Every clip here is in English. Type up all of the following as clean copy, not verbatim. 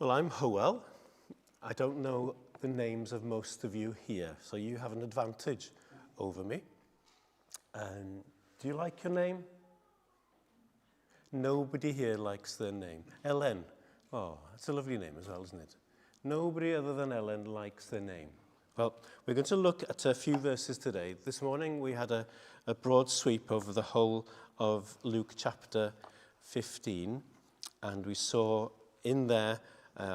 Well, I'm Howell. I don't know the names of most of you here, so you have an advantage over me. Do you like your name? Nobody here likes their name. Ellen. Oh, that's a lovely name as well, isn't it? Nobody other than Ellen likes their name. Well, we're going to look at a few verses today. This morning we had a broad sweep over the whole of Luke chapter 15, and we saw in there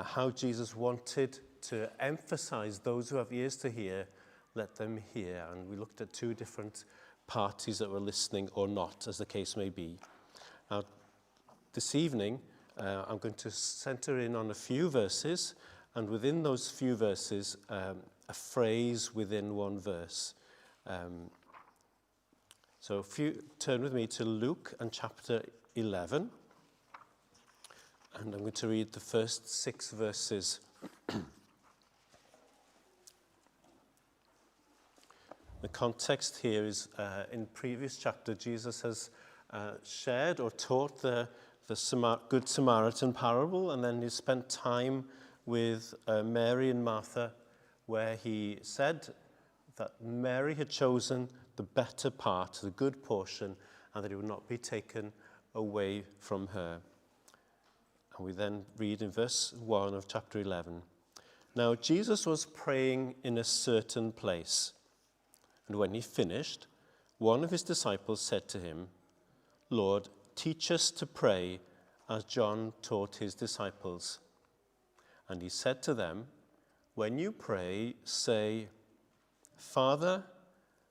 how Jesus wanted to emphasize those who have ears to hear, let them hear. And we looked at two different parties that were listening or not, as the case may be. Now, this evening, I'm going to center in on a few verses, and within those few verses, a phrase within one verse. So if you turn with me to Luke and chapter 11, and I'm going to read the first 6 verses. The context here is in previous chapter, Jesus has shared or taught the Good Samaritan parable, and then he spent time with Mary and Martha, where he said that Mary had chosen the better part, the good portion, and that it would not be taken away from her. And we then read in verse 1 of chapter 11. Now Jesus was praying in a certain place, and when he finished, one of his disciples said to him, "Lord, teach us to pray as John taught his disciples." And he said to them, "When you pray, say, 'Father,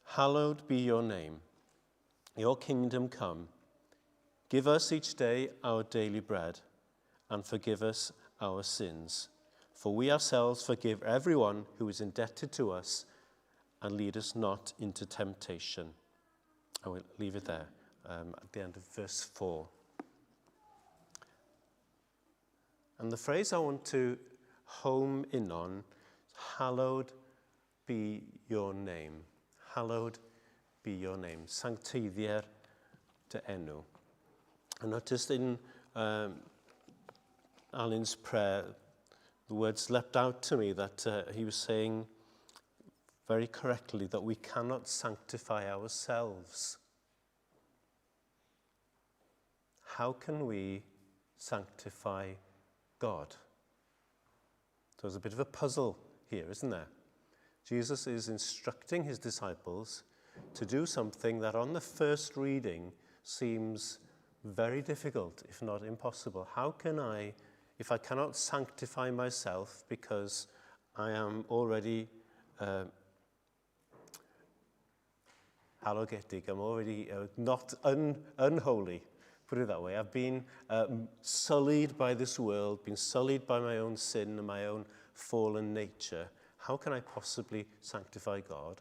hallowed be your name. Your kingdom come. Give us each day our daily bread, and forgive us our sins. For we ourselves forgive everyone who is indebted to us, and lead us not into temptation.'" I will leave it there at the end of verse 4. And the phrase I want to home in on is, "Hallowed be your name." Hallowed be your name. Sancteiddio'r dy enw. I noticed in Alan's prayer, the words leapt out to me that he was saying very correctly that we cannot sanctify ourselves. How can we sanctify God? So there's a bit of a puzzle here, isn't there? Jesus is instructing his disciples to do something that on the first reading seems very difficult, if not impossible. How can I, if I cannot sanctify myself because I am already haloggetig, I'm already not unholy, put it that way. I've been sullied by this world, been sullied by my own sin and my own fallen nature. How can I possibly sanctify God?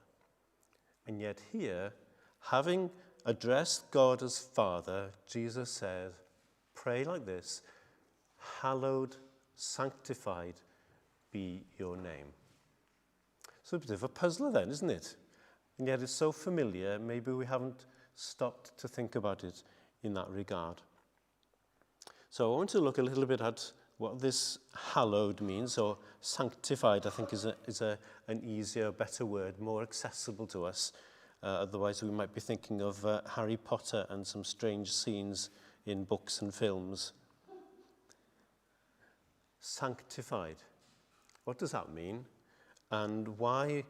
And yet here, having addressed God as Father, Jesus said, pray like this, "Hallowed, sanctified be your name." So a bit of a puzzler then, isn't it? And yet it's so familiar, maybe we haven't stopped to think about it in that regard. So I want to look a little bit at what this hallowed means, or sanctified, I think is an easier, better word, more accessible to us. Otherwise we might be thinking of Harry Potter and some strange scenes in books and films. Sanctified. What does that mean? And why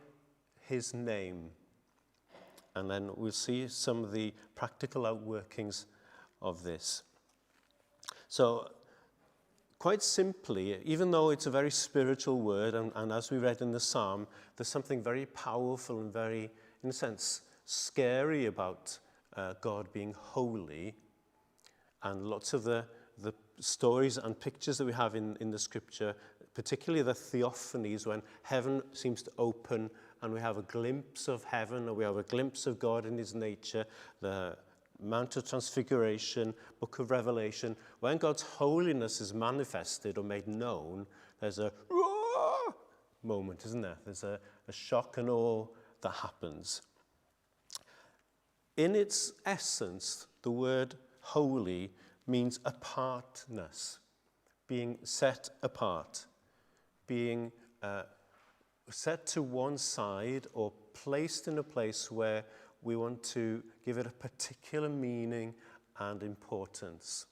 his name? And then we'll see some of the practical outworkings of this. So, quite simply, even though it's a very spiritual word, and as we read in the psalm, there's something very powerful and very, in a sense, scary about God being holy. And lots of the stories and pictures that we have in the scripture, particularly the theophanies, when heaven seems to open and we have a glimpse of heaven, or we have a glimpse of God in his nature, the Mount of Transfiguration, Book of Revelation. When God's holiness is manifested or made known, there's a moment, isn't there? There's a shock and awe that happens. In its essence, the word holy means apartness, being set apart, being set to one side or placed in a place where we want to give it a particular meaning and importance.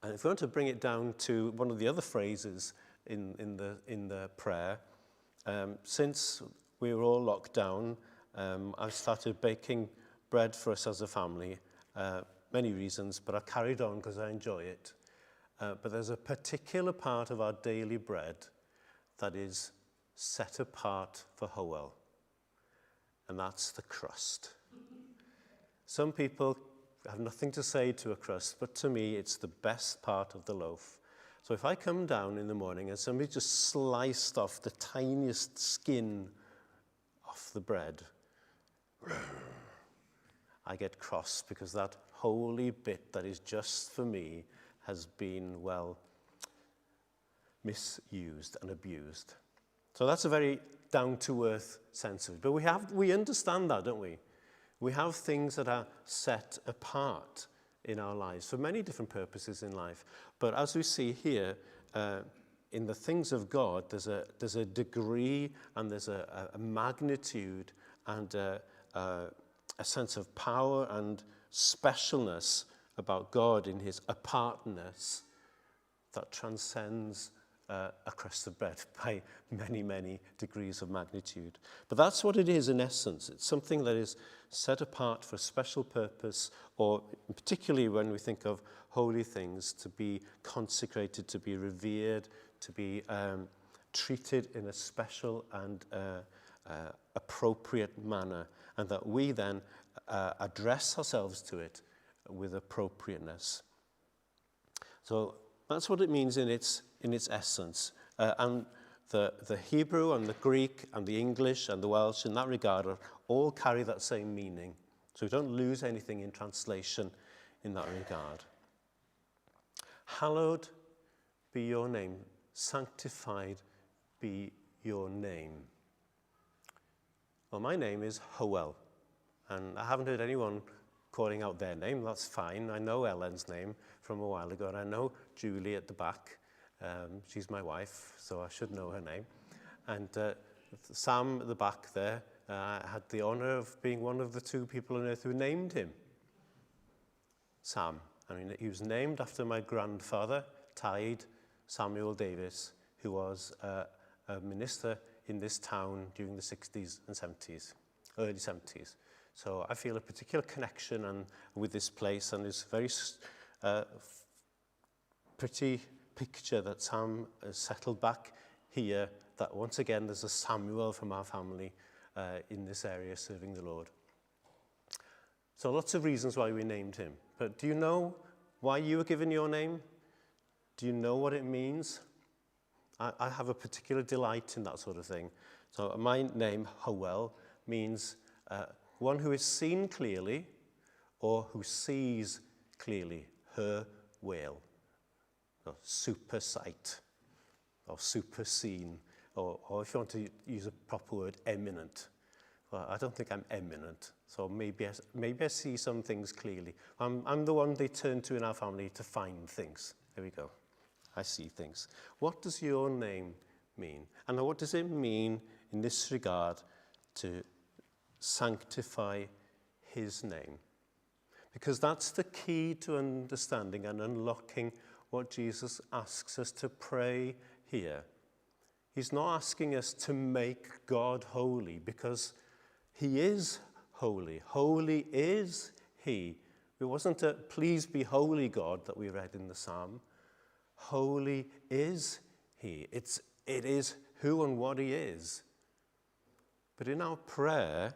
And if we want to bring it down to one of the other phrases in the prayer, since we were all locked down, I started baking bread for us as a family. Many reasons, but I carried on because I enjoy it. But there's a particular part of our daily bread that is set apart for Howell, and that's the crust. Some people have nothing to say to a crust, but to me it's the best part of the loaf. So if I come down in the morning and somebody just sliced off the tiniest skin off the bread, I get cross because that holy bit that is just for me has been, well, misused and abused. So that's a very down-to-earth sense of it. But we understand that, don't we? We have things that are set apart in our lives for many different purposes in life. But as we see here, in the things of God, there's a degree and there's a magnitude and a sense of power and specialness about God in his apartness that transcends a crust of bread by many, many degrees of magnitude. But that's what it is in essence. It's something that is set apart for a special purpose, or particularly when we think of holy things, to be consecrated, to be revered, to be treated in a special and appropriate manner, and that we then address ourselves to it with appropriateness. So that's what it means in its essence. And the Hebrew and the Greek and the English and the Welsh in that regard all carry that same meaning. So we don't lose anything in translation in that regard. Hallowed be your name. Sanctified be your name. Well, my name is Howell, and I haven't heard anyone calling out their name. That's fine. I know Ellen's name from a while ago, and I know Julie at the back. She's my wife, so I should know her name. And Sam at the back there, I had the honour of being one of the two people on earth who named him Sam. I mean, he was named after my grandfather, Tide Samuel Davis, who was a minister in this town during the 60s and 70s, early 70s. So I feel a particular connection with this place, and this very pretty picture that Sam has settled back here, that once again there's a Samuel from our family in this area serving the Lord. So lots of reasons why we named him. But do you know why you were given your name? Do you know what it means? I have a particular delight in that sort of thing. So my name, Howell, means one who is seen clearly or who sees clearly, her will. Or super sight, or super seen, or if you want to use a proper word, eminent. Well, I don't think I'm eminent, so maybe I see some things clearly. I'm the one they turn to in our family to find things. There we go. I see things. What does your name mean? And what does it mean in this regard to sanctify his name? Because that's the key to understanding and unlocking what Jesus asks us to pray here. He's not asking us to make God holy, because he is holy. Holy is he. It wasn't a please be holy God that we read in the psalm. Holy is he. It is who and what he is. But in our prayer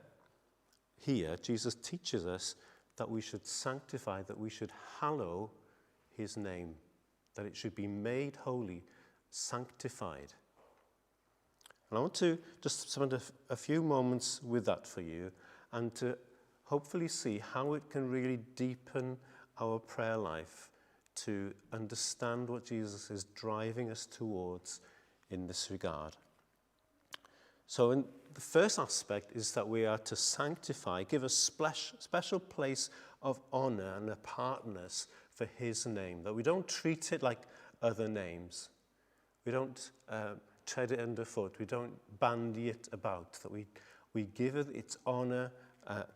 here, Jesus teaches us that we should sanctify, that we should hallow his name, that it should be made holy, sanctified. And I want to just spend a few moments with that for you, and to hopefully see how it can really deepen our prayer life to understand what Jesus is driving us towards in this regard. So the first aspect is that we are to sanctify, give a special place of honor and apartness for his name, that we don't treat it like other names. We don't tread it underfoot. We don't bandy it about, that we give it its honor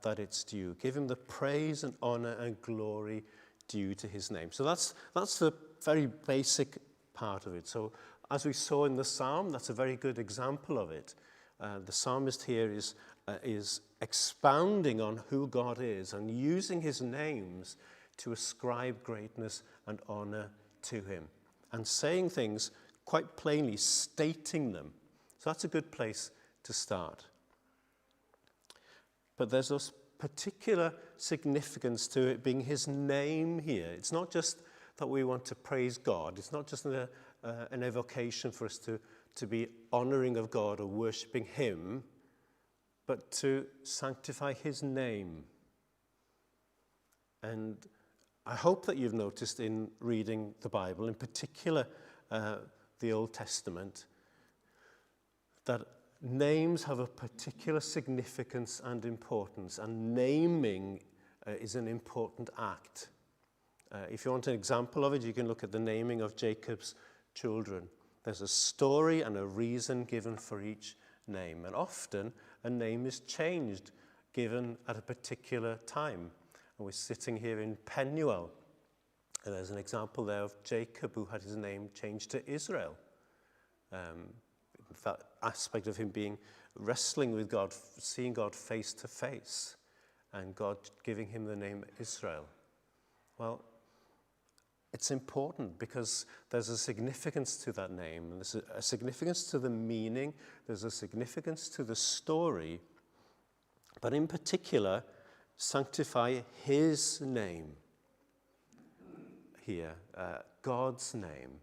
that it's due. Give him the praise and honor and glory due to his name. So that's the very basic part of it. So as we saw in the psalm, that's a very good example of it. The psalmist here is expounding on who God is and using his names to ascribe greatness and honor to him, and saying things quite plainly, stating them. So that's a good place to start. But there's this particular significance to it being his name here. It's not just that we want to praise God. It's not just an evocation for us to be honoring of God or worshipping him, but to sanctify his name. And I hope that you've noticed in reading the Bible, in particular the Old Testament, that names have a particular significance and importance, and naming is an important act. If you want an example of it, you can look at the naming of Jacob's children. There's a story and a reason given for each name, and often a name is changed, given at a particular time. And we're sitting here in Penuel, and there's an example there of Jacob who had his name changed to Israel. That aspect of him being wrestling with God, seeing God face to face, and God giving him the name Israel. Well, it's important because there's a significance to that name, and there's a significance to the meaning, there's a significance to the story, but in particular, sanctify his name here, God's name.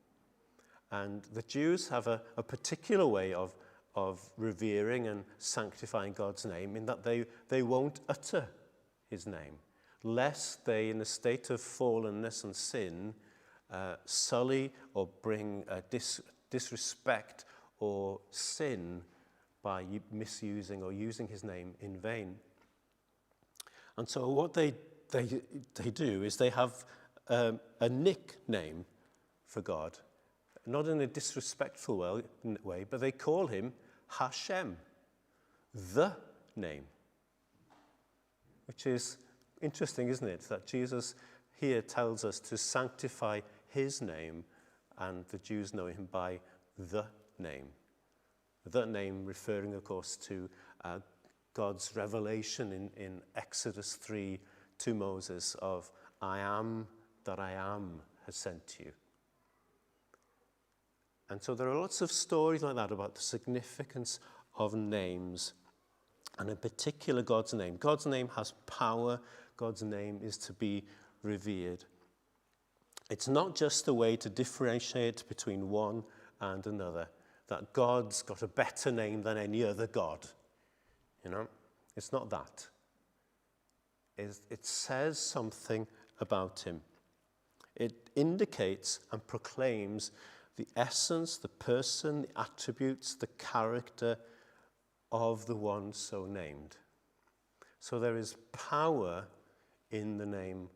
And the Jews have a particular way of revering and sanctifying God's name, in that they won't utter his name, lest they, in a state of fallenness and sin, sully or bring disrespect or sin by misusing or using his name in vain. And so what they do is they have a nickname for God, not in a disrespectful way, but they call him Hashem, the name, which is interesting, isn't it? That Jesus here tells us to sanctify his name, and the Jews know him by the name. The name referring, of course, to God's revelation in Exodus 3 to Moses of, I am that I am has sent you. And so there are lots of stories like that about the significance of names, and in particular God's name. God's name has power. God's name is to be revered. It's not just a way to differentiate between one and another, that God's got a better name than any other God. You know, it's not that. It says something about him. It indicates and proclaims the essence, the person, the attributes, the character of the one so named. So there is power in the name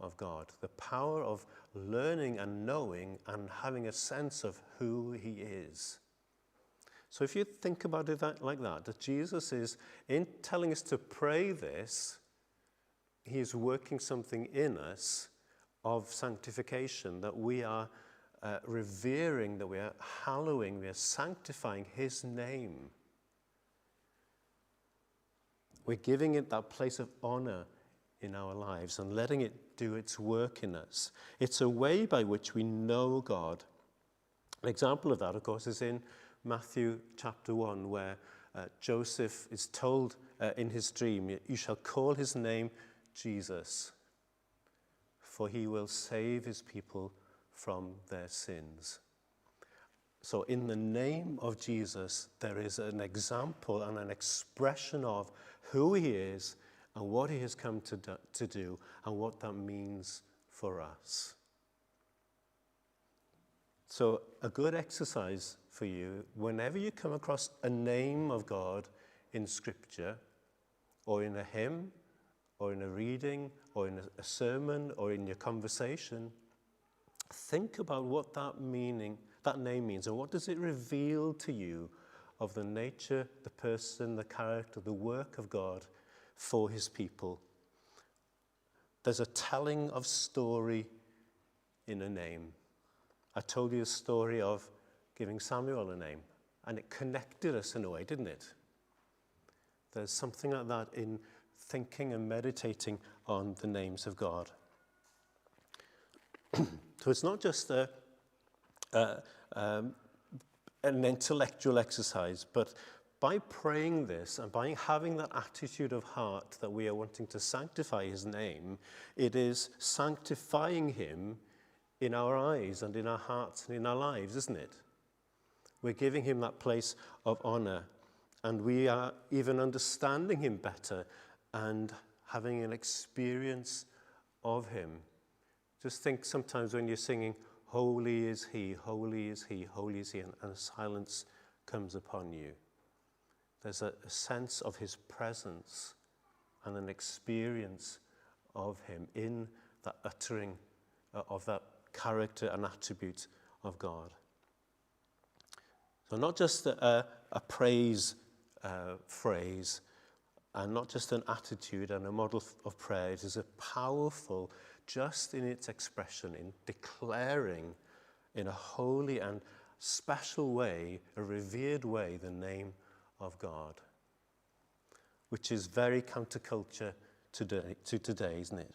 of God, the power of learning and knowing and having a sense of who he is. So if you think about it like that Jesus is, in telling us to pray this, he is working something in us of sanctification, that we are revering, that we are hallowing, we are sanctifying his name. We're giving it that place of honor in our lives and letting it do its work in us. It's a way by which we know God. An example of that, of course, is in Matthew chapter 1, where Joseph is told in his dream, you shall call his name Jesus, for he will save his people from their sins. So in the name of Jesus, there is an example and an expression of who he is and what he has come to do and what that means for us. So a good exercise for you, whenever you come across a name of God in Scripture or in a hymn or in a reading, or in a sermon, or in your conversation, think about what that name means, and what does it reveal to you of the nature, the person, the character, the work of God for his people. There's a telling of story in a name. I told you the story of giving Samuel a name, and it connected us in a way, didn't it? There's something like that in thinking and meditating on the names of God. So it's not just an intellectual exercise, but by praying this and by having that attitude of heart that we are wanting to sanctify his name, it is sanctifying him in our eyes and in our hearts and in our lives, isn't it? We're giving him that place of honor, and we are even understanding him better and having an experience of him. Just think sometimes when you're singing, holy is he, holy is he, holy is he, and a silence comes upon you. There's a sense of his presence and an experience of him in that uttering of that character and attribute of God. So not just a praise phrase, and not just an attitude and a model of prayer. It is a powerful, just in its expression, in declaring in a holy and special way, a revered way, the name of God, which is very counterculture to today, isn't it?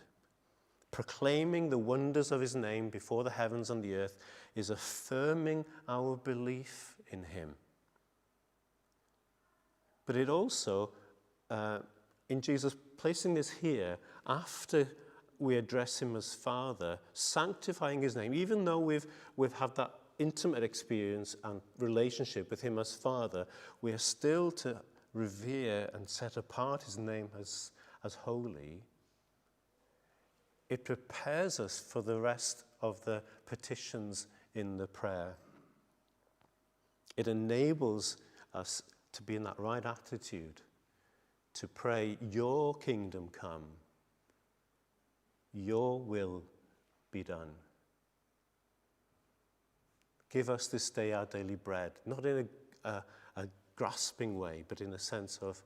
Proclaiming the wonders of his name before the heavens and the earth is affirming our belief in him. But it also, in Jesus placing this here, after we address him as Father, sanctifying his name, even though we've had that intimate experience and relationship with him as Father, we are still to revere and set apart his name as holy. It prepares us for the rest of the petitions in the prayer. It enables us to be in that right attitude, to pray, your kingdom come, your will be done. Give us this day our daily bread, not in a grasping way, but in a sense of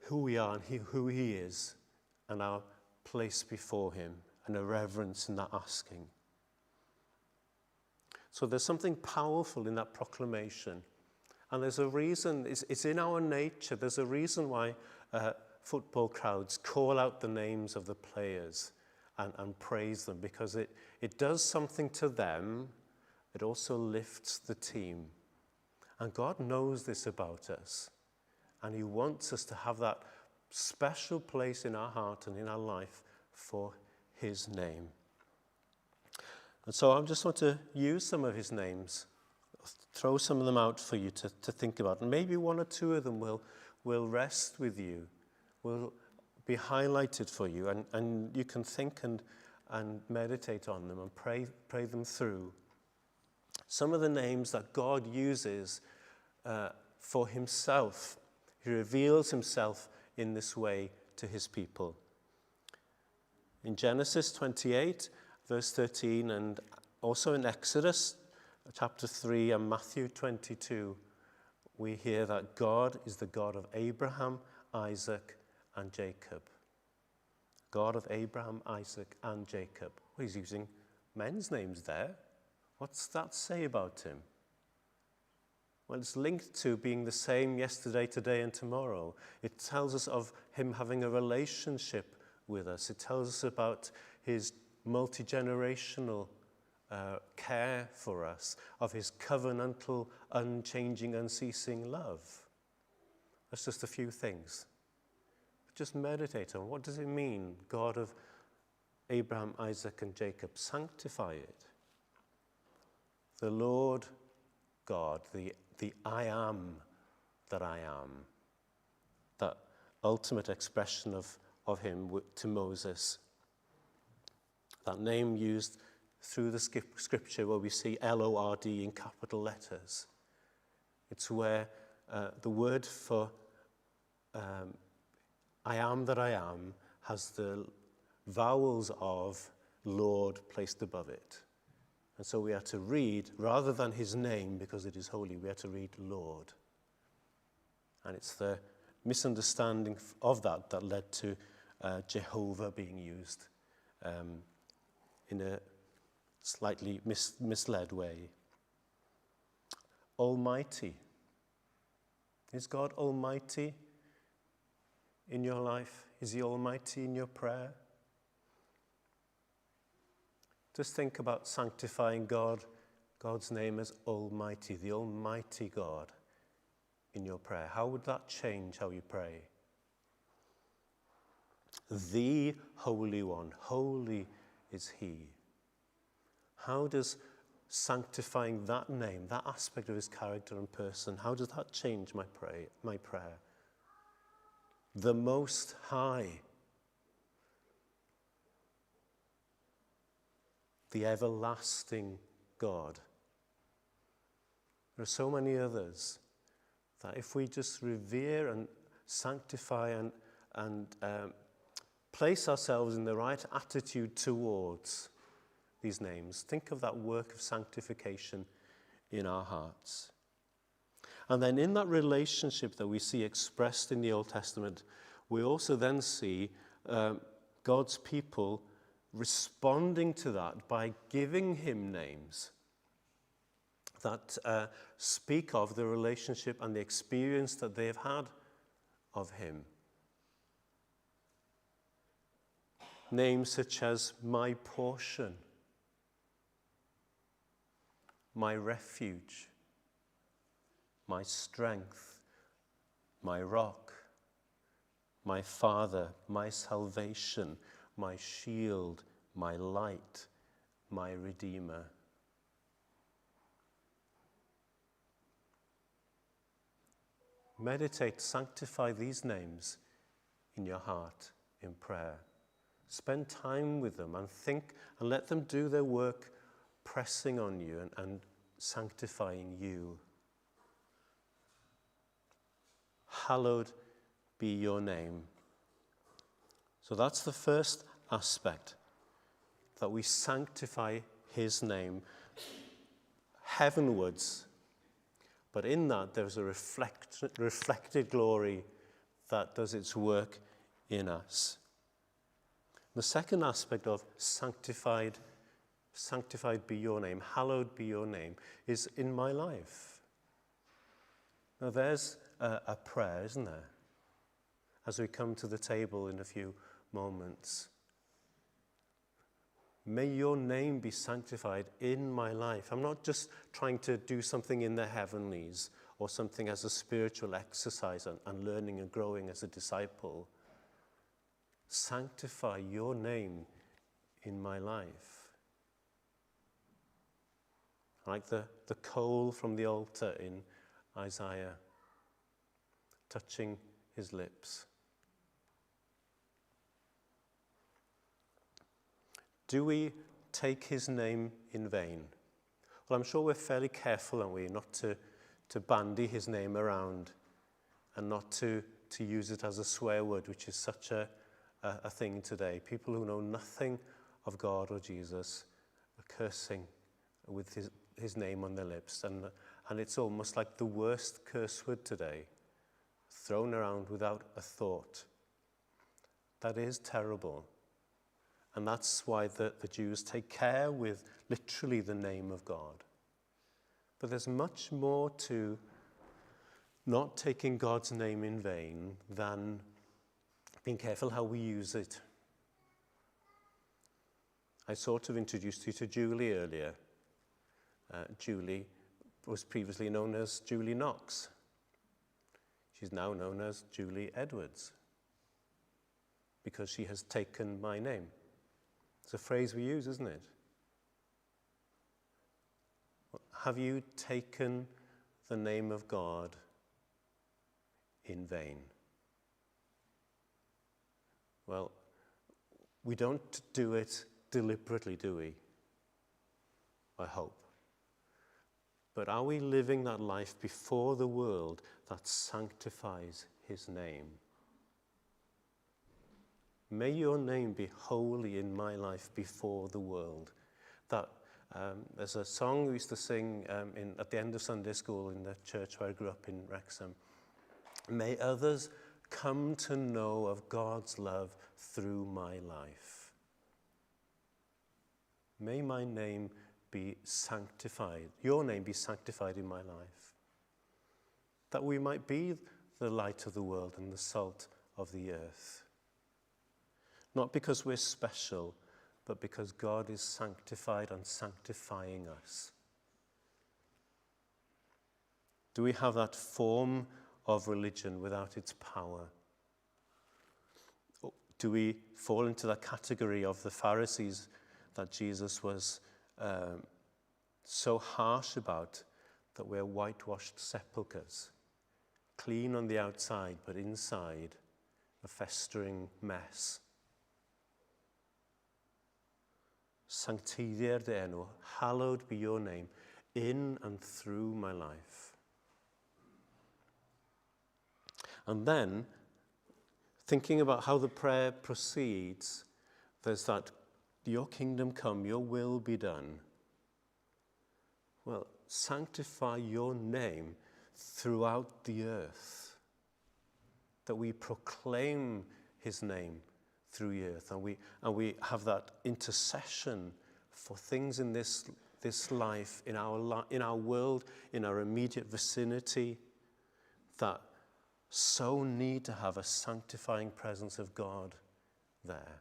who we are and who he is, and our place before him, and a reverence in that asking. So there's something powerful in that proclamation. And there's a reason, it's in our nature, there's a reason why football crowds call out the names of the players and praise them, because it does something to them. It also lifts the team. And God knows this about us. And he wants us to have that special place in our heart and in our life for his name. And so I just want to use some of his names, throw some of them out for you to think about. And maybe one or two of them will rest with you, will be highlighted for you, and you can think and meditate on them and pray them through. Some of the names that God uses for himself. He reveals himself in this way to his people. In Genesis 28, verse 13, and also in Exodus chapter 3 and Matthew 22, we hear that God is the God of Abraham, Isaac, and Jacob. God of Abraham, Isaac, and Jacob. Well, he's using men's names there. What's that say about him? Well, it's linked to being the same yesterday, today, and tomorrow. It tells us of him having a relationship with us. It tells us about his multi-generational care for us, of his covenantal, unchanging, unceasing love. That's just a few things. But just meditate on, what does it mean, God of Abraham, Isaac, and Jacob? Sanctify it. The Lord God, the I am that I am, that ultimate expression of him to Moses. That name used through the scripture where we see L-O-R-D in capital letters. It's where the word for I am that I am has the vowels of Lord placed above it. And so we are to read, rather than his name, because it is holy, we are to read Lord. And it's the misunderstanding of that that led to Jehovah being used in a slightly misled way. Almighty. Is God almighty in your life? Is he almighty in your prayer? Just think about sanctifying God's name as almighty, the almighty God in your prayer. How would that change how you pray? The Holy One, holy is he. How does sanctifying that name, that aspect of his character and person, how does that change my prayer? The Most High, the everlasting God. There are so many others that if we just revere and sanctify and place ourselves in the right attitude towards these names, think of that work of sanctification in our hearts. And then in that relationship that we see expressed in the Old Testament, we also then see God's people responding to that by giving him names that speak of the relationship and the experience that they have had of him. Names such as my portion, my refuge, my strength, my rock, my Father, my salvation, my shield, my light, my Redeemer. Meditate, sanctify these names in your heart in prayer. Spend time with them and think and let them do their work pressing on you and sanctifying you. Hallowed be your name. So that's the first aspect, that we sanctify his name heavenwards. But in that, there's a reflected glory that does its work in us. The second aspect of sanctified be your name, hallowed be your name, is in my life. Now there's a prayer, isn't there? As we come to the table in a few moments. May your name be sanctified in my life. I'm not just trying to do something in the heavenlies or something as a spiritual exercise and learning and growing as a disciple. Sanctify your name in my life. Like the coal from the altar in Isaiah, touching his lips. Do we take his name in vain? Well, I'm sure we're fairly careful, aren't we, not to bandy his name around and not to use it as a swear word, which is such a thing today. People who know nothing of God or Jesus are cursing with his name on their lips. And it's almost like the worst curse word today, thrown around without a thought. That is terrible. And that's why the Jews take care with literally the name of God. But there's much more to not taking God's name in vain than being careful how we use it. I sort of introduced you to Julie earlier. Julie was previously known as Julie Knox. She's now known as Julie Edwards because she has taken my name. It's a phrase we use, isn't it? Have you taken the name of God in vain? Well, we don't do it deliberately, do we? I hope. But are we living that life before the world that sanctifies his name? May your name be holy in my life before the world. That there's a song we used to sing at the end of Sunday school in the church where I grew up in Wrexham. May others come to know of God's love through my life. May my name be sanctified, your name be sanctified in my life, that we might be the light of the world and the salt of the earth. Not because we're special, but because God is sanctified and sanctifying us. Do we have that form of religion without its power? Do we fall into that category of the Pharisees that Jesus was so harsh about, that we're whitewashed sepulchres, clean on the outside, but inside a festering mess? Sancteiddio'r dy enw, hallowed be your name, in and through my life. And then, thinking about how the prayer proceeds, there's that, your kingdom come, your will be done. Well, sanctify your name throughout the earth, that we proclaim his name through the earth, and we have that intercession for things in this life, in our world, in our immediate vicinity, that so need to have a sanctifying presence of God there.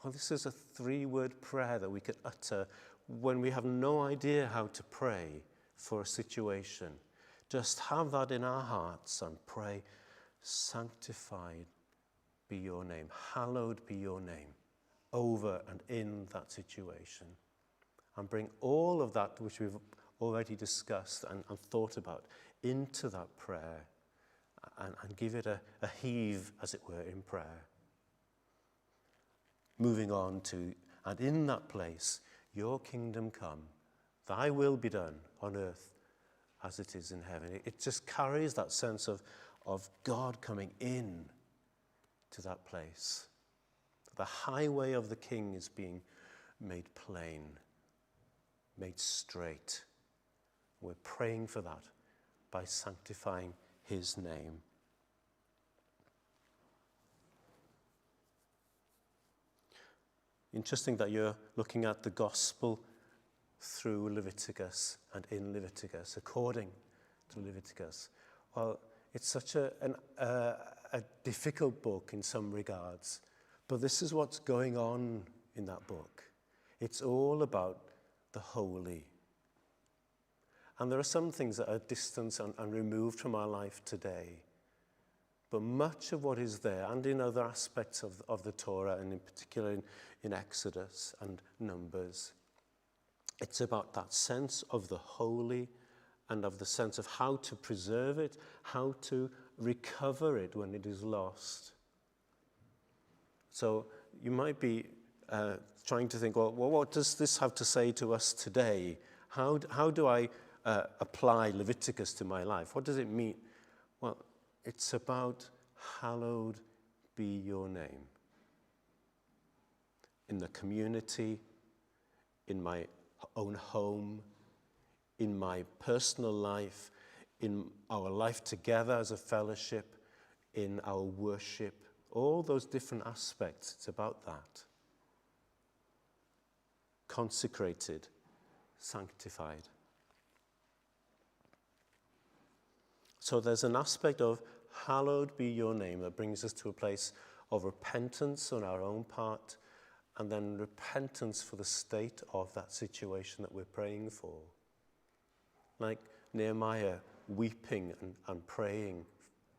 Well, this is a 3-word prayer that we could utter when we have no idea how to pray for a situation. Just have that in our hearts and pray, sanctified be your name, hallowed be your name, over and in that situation. And bring all of that which we've already discussed and thought about into that prayer, and give it a heave, as it were, in prayer. Moving on to, and in that place, your kingdom come, thy will be done on earth as it is in heaven. It just carries that sense of God coming in to that place. The highway of the King is being made plain, made straight. We're praying for that by sanctifying his name. Interesting that you're looking at the gospel through Leviticus and in Leviticus, according to Leviticus. Well, it's such a difficult book in some regards, but this is what's going on in that book. It's all about the holy. And there are some things that are distant and removed from our life today. But much of what is there, and in other aspects of the Torah, and in particular in Exodus and Numbers, it's about that sense of the holy and of the sense of how to preserve it, how to recover it when it is lost. So you might be trying to think, well, what does this have to say to us today? How do I apply Leviticus to my life? What does it mean? Well, it's about hallowed be your name. In the community, in my own home, in my personal life, in our life together as a fellowship, in our worship, all those different aspects, it's about that. Consecrated, sanctified. So there's an aspect of hallowed be your name that brings us to a place of repentance on our own part, and then repentance for the state of that situation that we're praying for. Like Nehemiah weeping and praying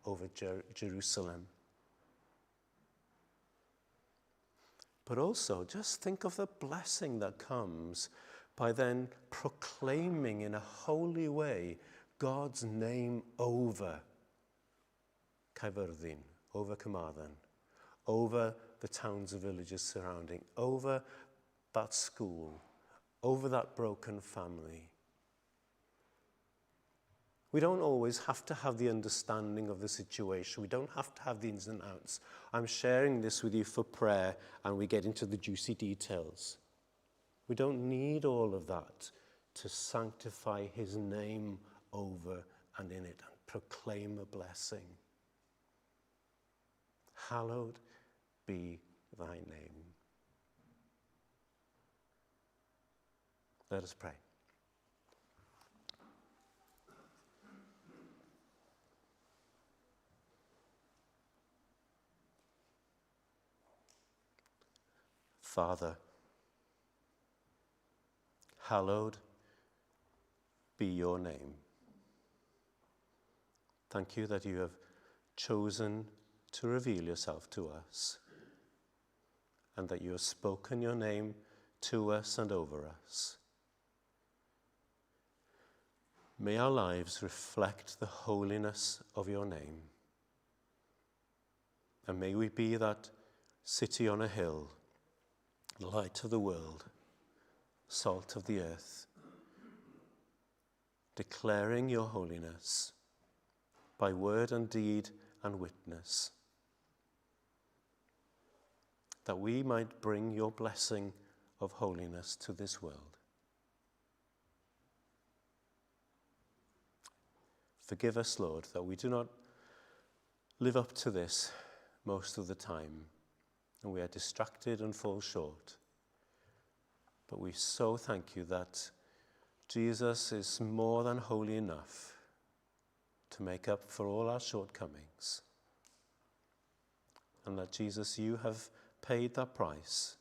over Jerusalem. But also, just think of the blessing that comes by then proclaiming in a holy way God's name over Caerfyrddin, over Carmarthen, over the towns and villages surrounding, over that school, over that broken family. We don't always have to have the understanding of the situation. We don't have to have the ins and outs. I'm sharing this with you for prayer, and we get into the juicy details. We don't need all of that to sanctify his name over and in it and proclaim a blessing. Hallowed be thy name. Let us pray. Father, hallowed be your name. Thank you that you have chosen to reveal yourself to us, and that you have spoken your name to us and over us. May our lives reflect the holiness of your name, and may we be that city on a hill, light of the world, salt of the earth, declaring your holiness by word and deed and witness, that we might bring your blessing of holiness to this world. Forgive us, Lord, that we do not live up to this most of the time, and we are distracted and fall short. But we so thank you that Jesus is more than holy enough to make up for all our shortcomings. And that, Jesus, you have paid that price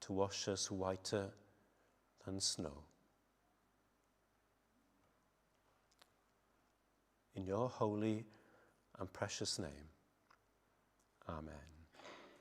to wash us whiter than snow. In your holy and precious name, amen.